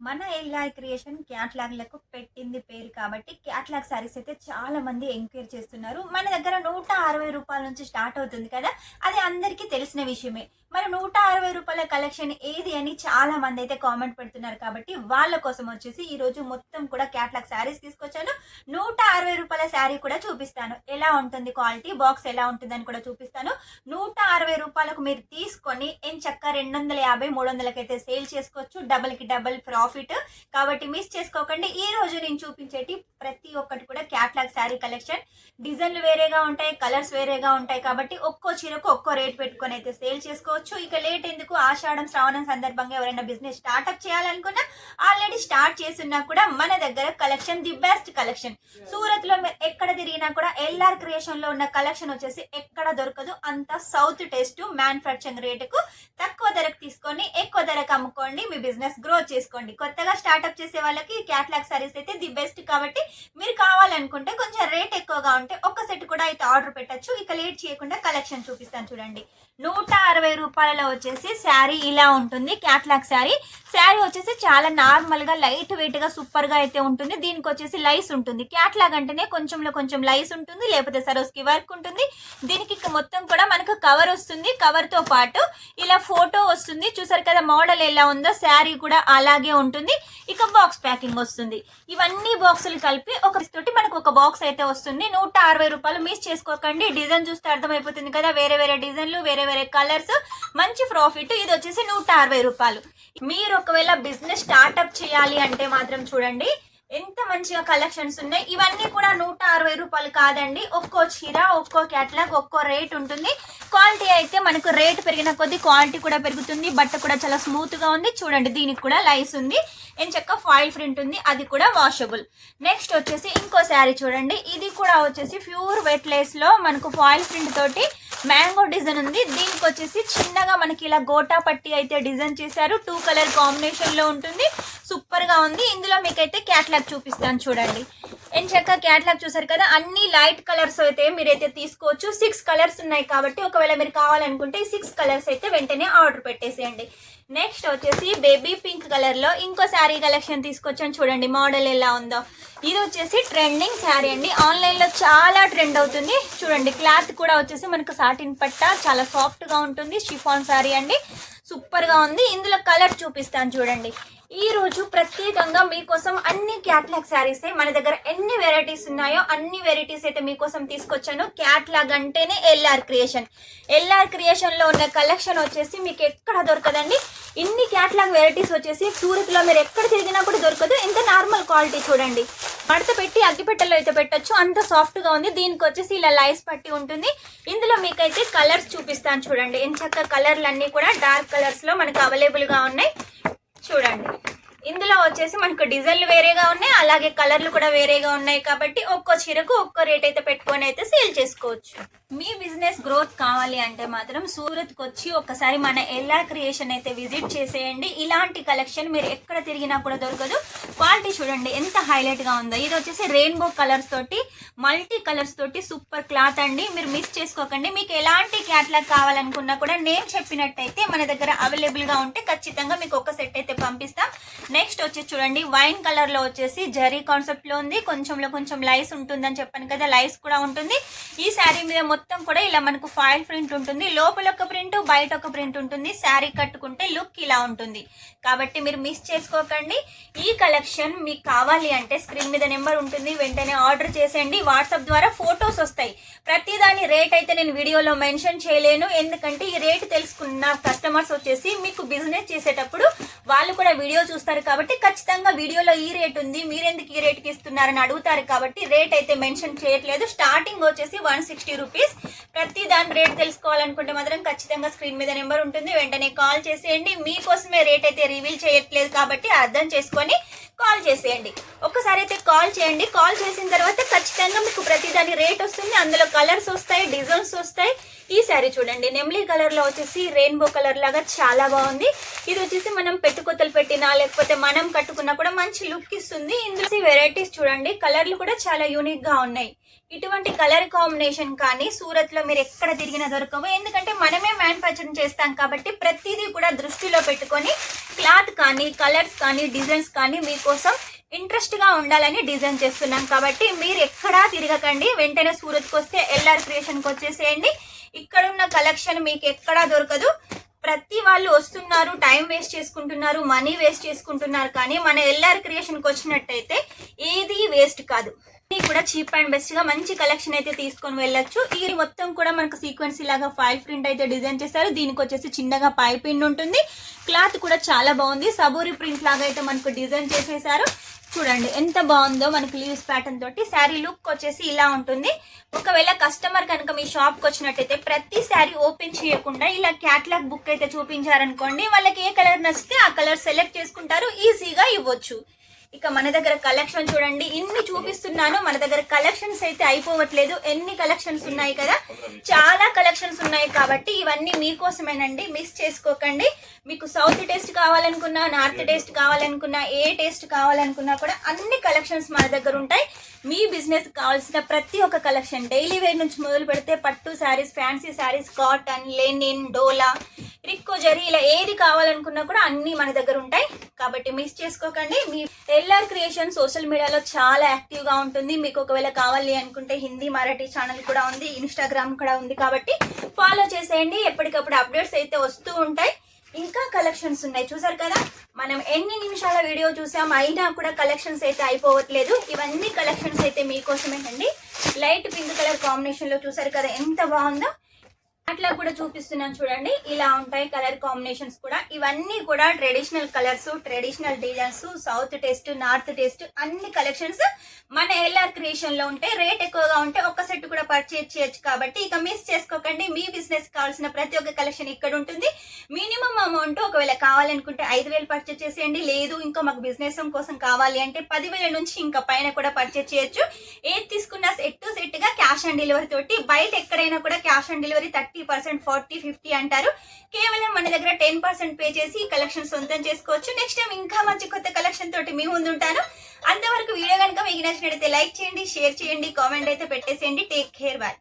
మన LR creation క్యాట్లాగ్‌లకు పెట్టింది పేరు కాబట్టి, క్యాట్లాగ్ సారీస్ అయితే చాలా మంది ఎంక్వైరీ చేస్తున్నారు. మన దగ్గర రూ. 160 నుంచి స్టార్ట్ అవుతుంది కదా! అది అందరికీ తెలిసిన విషయమే. మరి రూ. 160 కలెక్షన్ ఏది అని చాలా మంది అయితే కామెంట్ పెడుతున్నారు కాబట్టి, వాళ్ళ కోసం వచ్చేసి ఈరోజు మొత్తం కూడా క్యాట్లాగ్ సారీస్ తీసుకొచ్చాను. రూ. 160 సారీ కూడా చూపిస్తాను. ఎలా ఉంటుంది క్వాలిటీ, బాక్స్ ఎలా ఉంటుందని కూడా చూపిస్తాను. రూ. 160కు మీరు తీసుకొని ఎంచక్కా 250, 300కైతే సేల్ చేసుకోవచ్చు. డబుల్‌కి డబుల్ ప్రాఫిట్. కాబట్టి మిస్ చేసుకోకండి. ఈ రోజు నేను చూపించేటి ప్రతి ఒక్కటి కూడా క్యాట్లాగ్ శారీ కలెక్షన్. డిజైన్లు వేరేగా ఉంటాయి, కలర్స్ వేరేగా ఉంటాయి కాబట్టి ఒక్కో చీరకు ఒక్కో రేట్ పెట్టుకొని అయితే సేల్ చేసుకోవచ్చు. ఇక లేట్ ఎందుకు, ఆషాఢం శ్రావణం సందర్భంగా ఎవరైనా బిజినెస్ స్టార్ట్అప్ చేయాలనుకున్నా, ఆల్రెడీ స్టార్ట్ చేస్తున్నా కూడా మన దగ్గర collection the best collection. Surat లో మీరు ఎక్కడ తిరిగినా కూడా ఎల్ఆర్ క్రియేషన్ లో ఉన్న కలెక్షన్ వచ్చేసి ఎక్కడ దొరకదు. అంత సౌత్ టేస్ట్ మ్యానుఫ్యాక్చరింగ్ రేటుకు తక్కువ ధరకు తీసుకొని ఎక్కువ ధరకు అమ్ముకోండి, మీ బిజినెస్ గ్రో చేసుకోండి. కొత్తగా స్టార్ట్అప్ చేసే వాళ్ళకి క్యాట్లాగ్ సారీస్ అయితే ది బెస్ట్ కాబట్టి మీరు కావాలనుకుంటే కొంచెం రేట్ ఎక్కువగా ఉంటే ఒక్క సెట్ కూడా అయితే ఆర్డర్ పెట్టచ్చు. ఇక లేట్ చేయకుండా కలెక్షన్ చూపిస్తాను చూడండి. రూ. 160 వచ్చేసి శారీ ఇలా ఉంటుంది. క్యాట్లాగ్ శారీ వచ్చేసి చాలా నార్మల్ గా లైట్ వెయిట్ గా సూపర్ గా అయితే ఉంటుంది. దీనికి వచ్చేసి లైస్ ఉంటుంది. క్యాట్లాగ్ అంటేనే కొంచెంలో కొంచెం లైస్ ఉంటుంది, లేకపోతే సరోస్కి వర్క్ ఉంటుంది. దీనికి మొత్తం కూడా మనకు కవర్ వస్తుంది. కవర్ తో పాటు ఇలా ఫోటో వస్తుంది. చూసారు కదా మోడల్ ఎలా ఉందో, శారీ కూడా అలాగే ఉంటుంది. ఇక బాక్స్ ప్యాకింగ్ వస్తుంది. ఇవన్నీ బాక్సులు కలిపి ఒక తోటి మనకు ఒక బాక్స్ అయితే వస్తుంది. రూ. 160 మిస్ చేసుకోకండి. డిజైన్ చూస్తే అర్థమైపోతుంది కదా, వేరే వేరే డిజైన్లు, వేరే వేరే కలర్స్, మంచి ప్రాఫిట్. ఇది వచ్చేసి రూ. 160. మీరు ఒకవేళ బిజినెస్ స్టార్ట్అప్ చేయాలి అంటే మాత్రం చూడండి ఎంత మంచిగా కలెక్షన్స్ ఉన్నాయి. ఇవన్నీ కూడా రూ. 160 కాదండి. ఒక్కో చీర, ఒక్కో క్యాటలాగ్, ఒక్కో రేట్ ఉంటుంది. క్వాలిటీ అయితే మనకు రేట్ పెరిగిన కొద్దీ క్వాలిటీ కూడా పెరుగుతుంది. బట్ట కూడా చాలా స్మూత్ గా ఉంది. చూడండి దీనికి కూడా లైస్ ఉంది. ఎంచక్క ఫాయిల్ ప్రింట్ ఉంది, అది కూడా వాషబుల్. నెక్స్ట్ వచ్చేసి ఇంకో శారీ చూడండి. ఇది కూడా వచ్చేసి ప్యూర్ వెట్ లేస్ లో మనకు ఫాయిల్ ప్రింట్ తోటి మ్యాంగో డిజైన్ ఉంది. దీనికి వచ్చేసి చిన్నగా మనకి ఇలా గోటా పట్టి అయితే డిజైన్ చేశారు. 2 కలర్ కాంబినేషన్ లో ఉంటుంది. సూపర్ గా ఉంది. ఇందులో మీకైతే క్యాటలాగ్ చూపిస్తాను చూడండి. ఎంచక్క క్యాటలాగ్ చూసారు కదా, అన్ని లైట్ కలర్స్ అయితే మీరైతే తీసుకోవచ్చు. 6 కలర్స్ ఉన్నాయి కాబట్టి ఒకవేళ మీరు కావాలనుకుంటే 6 కలర్స్ అయితే వెంటనే ఆర్డర్ పెట్టేసేయండి. నెక్స్ట్ వచ్చేసి బేబీ పింక్ కలర్ లో ఇంకో శారీ కలెక్షన్ తీసుకొచ్చాను చూడండి. మోడల్ ఎలా ఉందో, ఇది వచ్చేసి ట్రెండింగ్ శారీ అండి. ఆన్లైన్ లో చాలా ట్రెండ్ అవుతుంది. చూడండి క్లాత్ కూడా వచ్చేసి మనకు సాటిన్ పట్ట, చాలా సాఫ్ట్ గా ఉంటుంది. షిఫాన్ శారీ అండి, సూపర్ గా ఉంది. ఇందులో కలర్ చూపిస్తాను చూడండి. ఈ రోజు ప్రత్యేకంగా మీకోసం అన్ని క్యాట్లాగ్ శారీస్ మన దగ్గర ఎన్ని వెరైటీస్ ఉన్నాయో అన్ని వెరైటీస్ అయితే మీకోసం తీసుకొచ్చాను. క్యాట్లాగ్ అంటేనే ఎల్ఆర్ క్రియేషన్ లో ఉన్న కలెక్షన్ వచ్చేసి మీకు ఎక్కడ దొరకదండి. ఇన్ని క్యాట్లాగ్ వెరైటీస్ వచ్చేసి సూరత్ లో మీరు ఎక్కడ తిరిగినా కూడా దొరకదు. ఎంత నార్మల్ క్వాలిటీ చూడండి. మడత పెట్టి అగ్గిపెట్టెలో అయితే పెట్టచ్చు, అంత సాఫ్ట్ గా ఉంది. దీనికి వచ్చేసి ఇలా లైస్ పట్టి ఉంటుంది. ఇందులో మీకైతే కలర్స్ చూపిస్తాను చూడండి. ఎంచక్క కలర్లు అన్ని కూడా డార్క్ కలర్స్ లో మనకు అవైలబుల్ గా ఉన్నాయి. చూడండి ఇందులో వచ్చేసి మనకు డిజైన్లు వేరేగా ఉన్నాయి, అలాగే కలర్లు కూడా వేరేగా ఉన్నాయి. కాబట్టి ఒక్కో చీరకు ఒక్కో రేట్ అయితే పెట్టుకొని అయితే సేల్ చేసుకోవచ్చు. మీ బిజినెస్ గ్రోత్ కావాలి అంటే మాత్రం సూరత్కి వచ్చి ఒకసారి మన ఎల్ఆర్ క్రియేషన్ అయితే విజిట్ చేసేయండి. ఇలాంటి కలెక్షన్ మీరు ఎక్కడ తిరిగినా కూడా దొరకదు. క్వాలిటీ చూడండి ఎంత హైలైట్ గా ఉందో. ఇది వచ్చేసి రెయిన్బో కలర్స్ తోటి, మల్టీ కలర్స్ తోటి సూపర్ క్లాత్ అండి. మీరు మిస్ చేసుకోకండి. మీకు ఎలాంటి క్యాట్లాగ్ కావాలనుకున్నా కూడా నేను చెప్పినట్టయితే మన దగ్గర అవైలబుల్ గా ఉంటే ఖచ్చితంగా మీకు ఒక సెట్ అయితే పంపిస్తాం. నెక్స్ట్ వచ్చేసి చూడండి వైన్ కలర్ లో వచ్చేసి జరీ కాన్సెప్ట్ లో ఉంది. కొంచెంలో కొంచెం లైస్ ఉంటుందని చెప్పాను కదా, లైస్ కూడా ఉంటుంది. ఈ శారీ మీద మొత్తం కూడా ఇలా మనకు ఫాయిల్ ప్రింట్ ఉంటుంది. లోపల ఒక ప్రింట్, బయట ఒక ప్రింట్ ఉంటుంది. శారీ కట్టుకుంటే లుక్ ఇలా ఉంటుంది. కాబట్టి మీరు మిస్ చేసుకోకండి. ఈ కలెక్షన్ మీకు కావాలి అంటే స్క్రీన్ మీద నెంబర్ ఉంటుంది, వెంటనే ఆర్డర్ చేసేయండి. వాట్సాప్ ద్వారా ఫొటోస్ వస్తాయి. ప్రతిదాని రేట్ అయితే నేను వీడియోలో మెన్షన్ చేయలేను, ఎందుకంటే ఈ రేట్ తెలుసుకున్న కస్టమర్స్ వచ్చేసి మీకు బిజినెస్ చేసేటప్పుడు వాళ్ళు కూడా వీడియో చూస్తారు కాబట్టి ఖచ్చితంగా వీడియోలో ఈ రేట్ ఉంది, మీరెందుకు ఈ రేట్కి ఇస్తున్నారని అడుగుతారు. కాబట్టి రేట్ అయితే మెన్షన్ చేయట్లేదు. స్టార్టింగ్ వచ్చేసి 160 రూపీస్. ప్రతి దాని రేట్ తెలుసుకోవాలనుకుంటే మాత్రం ఖచ్చితంగా స్క్రీన్ మీద నెంబర్ ఉంటుంది, వెంటనే కాల్ చేసేయండి. మీకోసమే రేట్ అయితే రివీల్ చేయట్లేదు కాబట్టి అర్థం చేసుకొని కాల్ చేసేయండి. ఒక్కసారి అయితే కాల్ చేయండి. కాల్ చేసిన తర్వాత ఖచ్చితంగా మీకు ప్రతి దాని రేట్ వస్తుంది. అందులో కలర్స్ వస్తాయి, డిజైన్స్ వస్తాయి. ఈ శారీ చూడండి నెమ్లీ కలర్ లో వచ్చేసి రెయిన్బో కలర్ లాగా చాలా బాగుంది. ఇది వచ్చేసి మనం పెట్టుకొత్తలు పెట్టినా లేకపోతే మనం కట్టుకున్నా కూడా మంచి లుక్ ఇస్తుంది. ఇందులో వెరైటీస్ చూడండి, కలర్లు కూడా చాలా యూనిక్ గా ఉన్నాయి. ఇటువంటి కలర్ కాంబినేషన్ కానీ సూరత్ లో మీరు ఎక్కడ తిరిగినా దొరకవు. ఎందుకంటే మనమే మ్యానుఫ్యాక్చరింగ్ చేస్తాం కాబట్టి ప్రతిదీ కూడా దృష్టిలో పెట్టుకొని క్లాత్ కానీ కలర్స్ కానీ డిజైన్స్ కానీ మీకోసం ఇంట్రెస్ట్ గా ఉండాలని డిజైన్ చేస్తున్నాం. కాబట్టి మీరు ఎక్కడా తిరగకండి, వెంటనే సూరత్కి వస్తే ఎల్ఆర్ క్రియేషన్ కి వచ్చేసేయండి. ఇక్కడ ఉన్న కలెక్షన్ మీకు ఎక్కడా దొరకదు. ప్రతి వాళ్ళు వస్తున్నారు, టైం వేస్ట్ చేసుకుంటున్నారు, మనీ వేస్ట్ చేసుకుంటున్నారు. కానీ మన ఎల్ఆర్ క్రియేషన్ కి వచ్చినట్టయితే ఏది వేస్ట్ కాదు. ఇది కూడా చీప్ అండ్ బెస్ట్ గా మంచి కలెక్షన్ అయితే తీసుకొని వెళ్ళొచ్చు. ఇది మొత్తం కూడా మనకు సీక్వెన్స్ లాగా ఫైల్ ప్రింట్ అయితే డిజైన్ చేశారు. దీనికి వచ్చేసి చిన్నగా పైపింగ్ ఉంటుంది. క్లాత్ కూడా చాలా బాగుంది. సబూరి ప్రింట్ లాగా అయితే మనకు డిజైన్ చేసేసారు. చూడండి ఎంత బాగుందో. మనకు లీవ్స్ ప్యాటర్న్ తోటి శారీ లుక్ వచ్చేసి ఇలా ఉంటుంది. ఒకవేళ కస్టమర్ కనుక మీ షాప్ కి వచ్చినట్టయితే ప్రతి శారీ ఓపెన్ చేయకుండా ఇలా క్యాటలాగ్ బుక్ అయితే చూపించారనుకోండి, వాళ్ళకి ఏ కలర్ నచ్చితే ఆ కలర్ సెలెక్ట్ చేసుకుంటారు, ఈజీగా ఇవ్వచ్చు. ఇక మన దగ్గర కలెక్షన్ చూడండి, ఇన్ని చూపిస్తున్నాను. మన దగ్గర కలెక్షన్స్ అయితే అయిపోవట్లేదు. ఎన్ని కలెక్షన్స్ ఉన్నాయి కదా, చాలా కలెక్షన్స్ ఉన్నాయి. కాబట్టి ఇవన్నీ మీకోసమేనండి, మిస్ చేసుకోకండి. మీకు సౌత్ టేస్ట్ కావాలనుకున్నా, నార్త్ టేస్ట్ కావాలనుకున్నా, ఏ టేస్ట్ కావాలనుకున్నా కూడా అన్ని కలెక్షన్స్ మన దగ్గర ఉంటాయి. మీ బిజినెస్ కావాల్సిన ప్రతి ఒక్క కలెక్షన్, డైలీ వేర్ నుంచి మొదలు పెడితే పట్టు saris, fancy saris, cotton, linen, డోలా, రిక్కో జరీ, ఇలా ఏది కావాలనుకున్నా కూడా అన్ని మన దగ్గర ఉంటాయి. కాబట్టి మిస్ చేసుకోకండి. మీ ఎల్ఆర్ క్రియేషన్ సోషల్ మీడియాలో చాలా యాక్టివ్ గా ఉంటుంది. మీకు ఒకవేళ కావాలి అనుకుంటే హిందీ, మరాఠీ ఛానల్ కూడా ఉంది, ఇన్స్టాగ్రామ్ కూడా ఉంది. కాబట్టి ఫాలో చేసేయండి. ఎప్పటికప్పుడు అప్డేట్స్ అయితే వస్తూ ఉంటాయి. ఇంకా కలెక్షన్స్ ఉన్నాయి. చూసారు కదా, మనం ఎన్ని నిమిషాల వీడియో చూసాం, అయినా కూడా కలెక్షన్స్ అయితే అయిపోవట్లేదు. ఇవన్నీ కలెక్షన్స్ అయితే మీకోసమేనండి. లైట్ పింక్ కలర్ కాంబినేషన్ లో చూసారు కదా ఎంత బాగుందో. అట్లా కూడా చూపిస్తున్నాను చూడండి, ఇలా ఉంటాయి కలర్ కాంబినేషన్స్ కూడా. ఇవన్నీ కూడా traditional colours, traditional designs, south taste, north taste అన్ని కలెక్షన్స్ మన ఎల్ఆర్ క్రియేషన్ లో ఉంటాయి. రేట్ ఎక్కువగా ఉంటే ఒక సెట్ కూడా పర్చేజ్ చేయొచ్చు. కాబట్టి ఇక మిస్ చేసుకోకండి. మీ బిజినెస్ కావాల్సిన ప్రతి ఒక్క కలెక్షన్ ఇక్కడ ఉంటుంది. మినిమం అమౌంట్ ఒకవేళ కావాలనుకుంటే 5,000 పర్చేజ్ చేసేయండి. లేదు ఇంకా మాకు బిజినెస్ కోసం కావాలి అంటే 10,000 నుంచి ఇంకా పైన కూడా పర్చేజ్ చేయొచ్చు. ఏది తీసుకున్నా సెట్ గా క్యాష్ ఆన్ డెలివరీ తోటి. బయట ఎక్కడైనా కూడా క్యాష్ ఆన్ డెలివరీ 30%, 40, 50 అంటారు. కేవలం మన దగ్గర 10% పే చేసి కలెక్షన్ సొంతం చేసుకోవచ్చు. నెక్స్ట్ టైం ఇంకా మంచి కొత్త కలెక్షన్ తోటి మీ ముందు ఉంటాను. అంతవరకు వీడియో కనుక మీకు నచ్చినట్లయితే లైక్ చేయండి, షేర్ చేయండి, కామెంట్ అయితే పెట్టేసేయండి. Take care, bye.